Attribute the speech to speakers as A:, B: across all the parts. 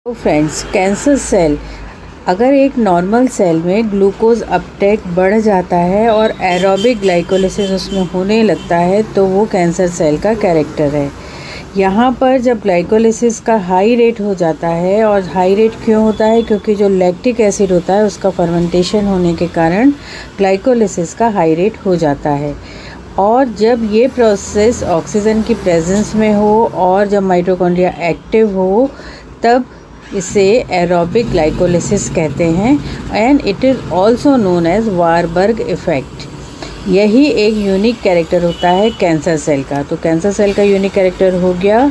A: तो friends, cancer cell, अगर एक नॉर्मल सेल में ग्लूकोज अपटेक बढ़ जाता है और एरोबिक ग्लाइकोलिसिस उसमें होने लगता है तो वो कैंसर सेल का कैरेक्टर है। यहाँ पर जब ग्लाइकोलिसिस का हाई रेट हो जाता है, और हाई रेट क्यों होता है? क्योंकि जो लैक्टिक एसिड होता है उसका फर्मेंटेशन होने के कारण ग्लाइकोलिसिस का हाई रेट हो जाता है। और जब ये प्रोसेस ऑक्सीजन की प्रेजेंस में हो और जब माइटोकॉन्ड्रिया एक्टिव हो तब इसे एरोबिक ग्लाइकोलिसिस कहते हैं and it is also known as Warburg effect. यही एक यूनिक कैरेक्टर होता है कैंसर सेल का। तो कैंसर सेल का यूनिक कैरेक्टर हो गया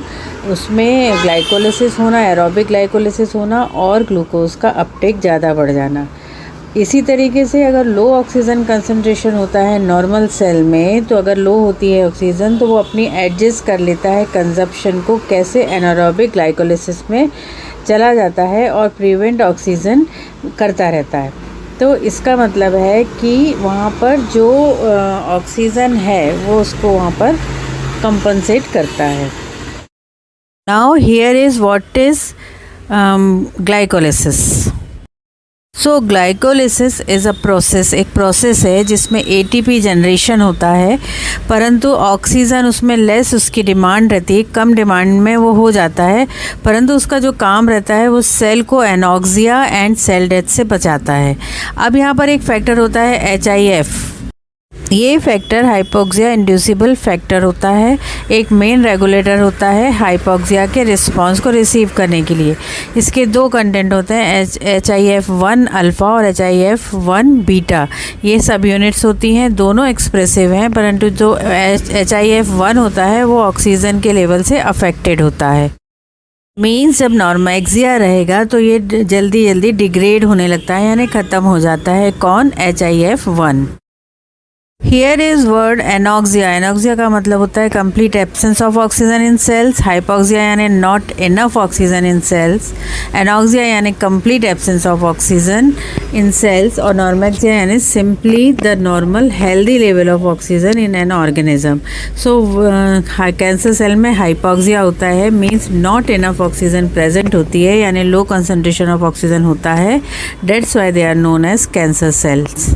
A: उसमें ग्लाइकोलिसिस होना, एरोबिक ग्लाइकोलिसिस होना और ग्लूकोज का अपटेक ज़्यादा बढ़ जाना। इसी तरीके से अगर लो ऑक्सीजन कंसंट्रेशन होता है नॉर्मल सेल में, तो अगर लो होती है ऑक्सीजन तो वो अपनी एडजस्ट कर लेता है कंजप्शन को, कैसे एनारोबिक ग्लाइकोलिसिस में चला जाता है और प्रिवेंट ऑक्सीजन करता रहता है। तो इसका मतलब है कि वहाँ पर जो ऑक्सीजन है वो उसको वहाँ पर कंपनसेट करता है। Now here is what is glycolysis. So glycolysis is a process, एक प्रोसेस है जिसमें एटीपी जनरेशन होता है, परंतु ऑक्सीजन उसमें लेस उसकी डिमांड रहती है, कम डिमांड में वो हो जाता है, परंतु उसका जो काम रहता है वो सेल को एनॉक्सिया एंड सेल डेथ से बचाता है। अब यहाँ पर एक फैक्टर होता है HIF। ये फैक्टर हाइपोक्सिया इंड्यूसिबल फैक्टर होता है, एक मेन रेगुलेटर होता है हाइपोक्सिया के रिस्पांस को रिसीव करने के लिए। इसके दो कंटेंट होते हैं, HIF-1 अल्फ़ा और HIF-1 बीटा। ये सब यूनिट्स होती हैं, दोनों एक्सप्रेसिव हैं, परंतु जो HIF-1 होता है वो ऑक्सीजन के लेवल से अफेक्टेड होता है। मीन्स जब नॉर्मेक्सिया रहेगा तो ये जल्दी जल्दी डिग्रेड होने लगता है, यानी ख़त्म हो जाता है। कौन? HIF-1। Here is word anoxia. Anoxia का मतलब होता है complete absence of oxygen in cells. Hypoxia यानी not enough oxygen in cells. Anoxia यानी complete absence of oxygen in cells. और नॉर्मेक्सिया यानी simply the normal healthy level of oxygen in an organism. So cancer cell में hypoxia होता है, means not enough oxygen present होती है, यानी low concentration of oxygen होता है। That's why they are known as cancer sales.